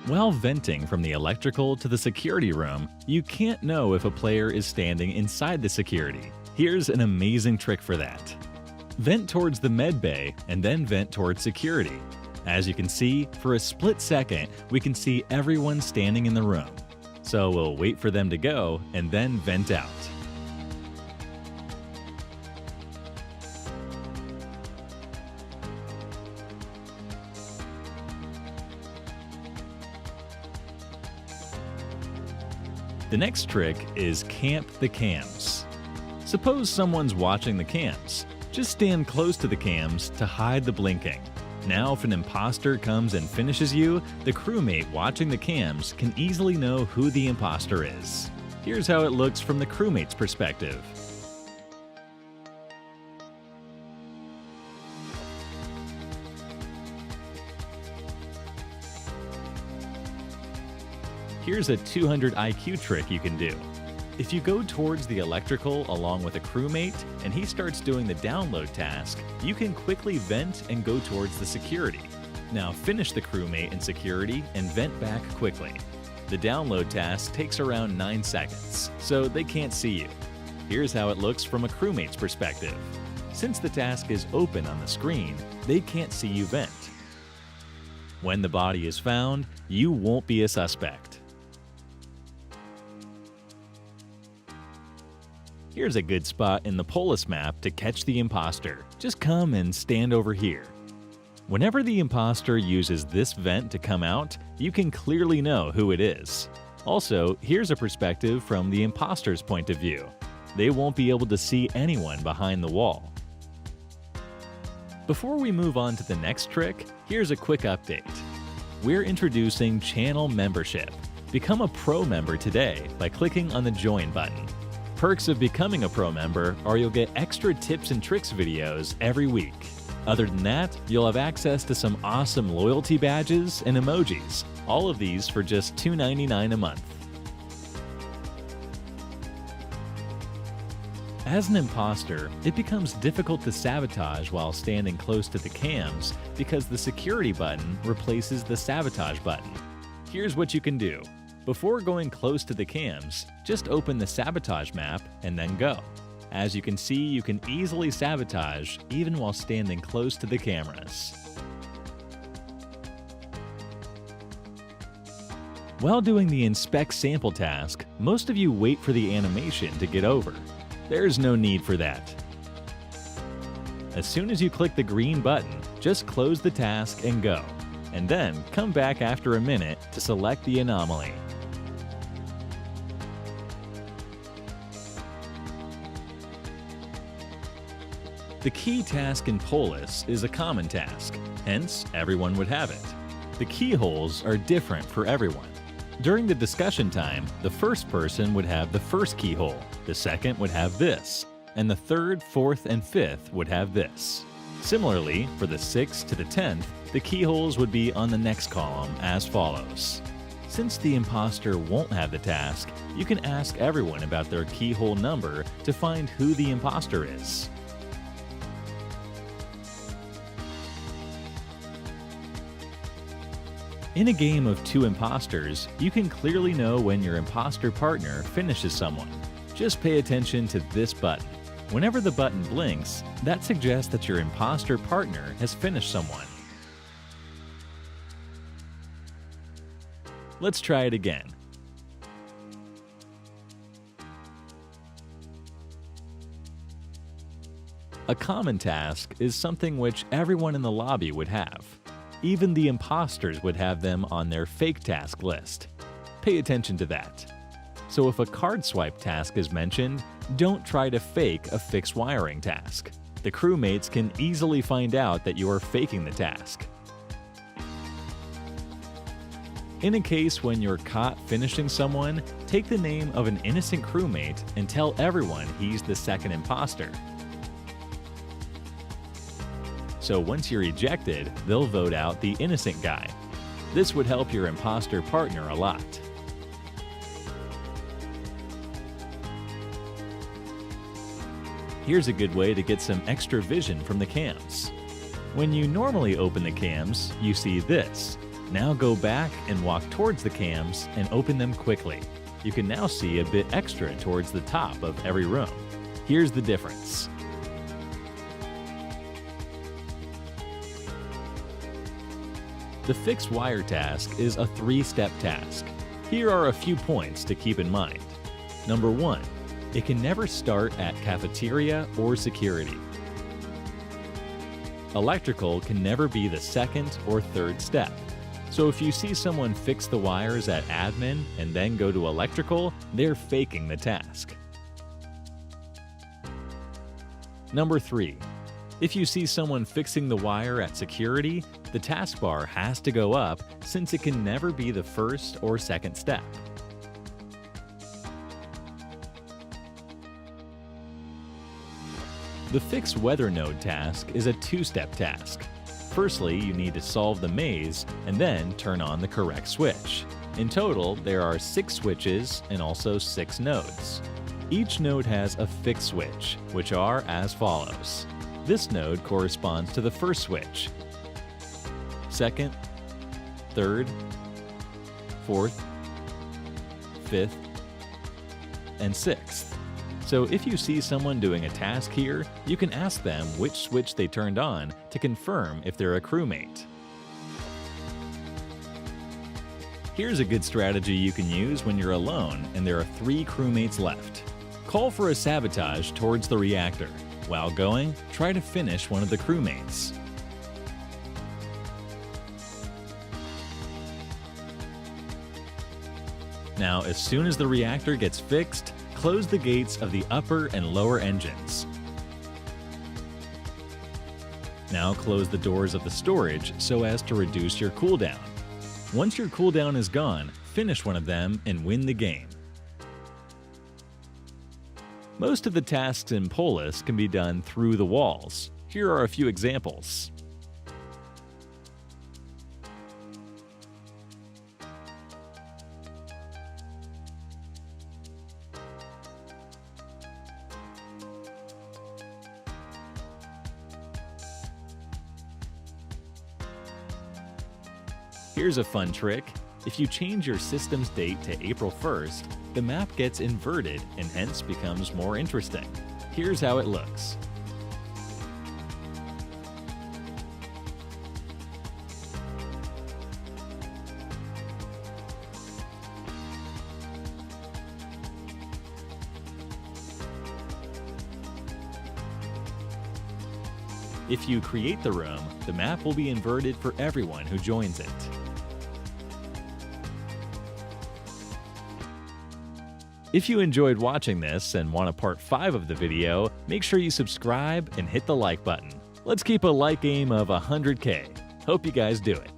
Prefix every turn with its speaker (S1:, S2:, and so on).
S1: While venting from the electrical to the security room, you can't know if a player is standing inside the security. Here's an amazing trick for that. Vent towards the med bay and then vent towards security. As you can see, for a split second, we can see everyone standing in the room. So we'll wait for them to go and then vent out. The next trick is camp the cams. Suppose someone's watching the cams. Just stand close to the cams to hide the blinking. Now if an imposter comes and finishes you, the crewmate watching the cams can easily know who the imposter is. Here's how it looks from the crewmate's perspective. Here's a 200 IQ trick you can do. If you go towards the electrical along with a crewmate and he starts doing the download task, you can quickly vent and go towards the security. Now finish the crewmate in security and vent back quickly. The download task takes around 9 seconds, so they can't see you. Here's how it looks from a crewmate's perspective. Since the task is open on the screen, they can't see you vent. When the body is found, you won't be a suspect. Here's a good spot in the Polis map to catch the imposter. Just come and stand over here. Whenever the imposter uses this vent to come out, you can clearly know who it is. Also, here's a perspective from the imposter's point of view. They won't be able to see anyone behind the wall. Before we move on to the next trick, here's a quick update. We're introducing channel membership. Become a pro member today by clicking on the join button. Perks of becoming a pro member are you'll get extra tips and tricks videos every week. Other than that, you'll have access to some awesome loyalty badges and emojis, all of these for just $2.99 a month. As an imposter, it becomes difficult to sabotage while standing close to the cams because the security button replaces the sabotage button. Here's what you can do. Before going close to the cams, just open the sabotage map and then go. As you can see, you can easily sabotage even while standing close to the cameras. While doing the inspect sample task, most of you wait for the animation to get over. There's no need for that. As soon as you click the green button, just close the task and go. And then come back after a minute to select the anomaly. The key task in Polis is a common task, hence everyone would have it. The keyholes are different for everyone. During the discussion time, the first person would have the first keyhole, the second would have this, and the third, fourth, and fifth would have this. Similarly, for the 6th to the 10th, the keyholes would be on the next column as follows. Since the imposter won't have the task, you can ask everyone about their keyhole number to find who the imposter is. In a game of 2 imposters, you can clearly know when your imposter partner finishes someone. Just pay attention to this button. Whenever the button blinks, that suggests that your imposter partner has finished someone. Let's try it again. A common task is something which everyone in the lobby would have. Even the imposters would have them on their fake task list. Pay attention to that. So if a card swipe task is mentioned, don't try to fake a fixed wiring task. The crewmates can easily find out that you are faking the task. In a case when you're caught finishing someone, take the name of an innocent crewmate and tell everyone he's the second imposter. So once you're ejected, they'll vote out the innocent guy. This would help your imposter partner a lot. Here's a good way to get some extra vision from the cams. When you normally open the cams, you see this. Now go back and walk towards the cams and open them quickly. You can now see a bit extra towards the top of every room. Here's the difference. The fix wire task is a 3-step task. Here are a few points to keep in mind. Number 1. It can never start at cafeteria or security. Electrical can never be the second or third step. So if you see someone fix the wires at admin and then go to electrical, they're faking the task. Number 3. If you see someone fixing the wire at security, the taskbar has to go up since it can never be the first or second step. The Fix Weather Node task is a 2-step task. Firstly, you need to solve the maze and then turn on the correct switch. In total, there are 6 switches and also 6 nodes. Each node has a fix switch, which are as follows. This node corresponds to the first switch, second, third, fourth, fifth, and sixth. So if you see someone doing a task here, you can ask them which switch they turned on to confirm if they're a crewmate. Here's a good strategy you can use when you're alone and there are 3 crewmates left. Call for a sabotage towards the reactor. While going, try to finish one of the crewmates. Now, as soon as the reactor gets fixed, close the gates of the upper and lower engines. Now close the doors of the storage so as to reduce your cooldown. Once your cooldown is gone, finish one of them and win the game. Most of the tasks in Polis can be done through the walls. Here are a few examples. Here's a fun trick. If you change your system's date to April 1st, the map gets inverted and hence becomes more interesting. Here's how it looks. If you create the room, the map will be inverted for everyone who joins it. If you enjoyed watching this and want a part 5 of the video, make sure you subscribe and hit the like button. Let's keep a like aim of 100K. Hope you guys do it.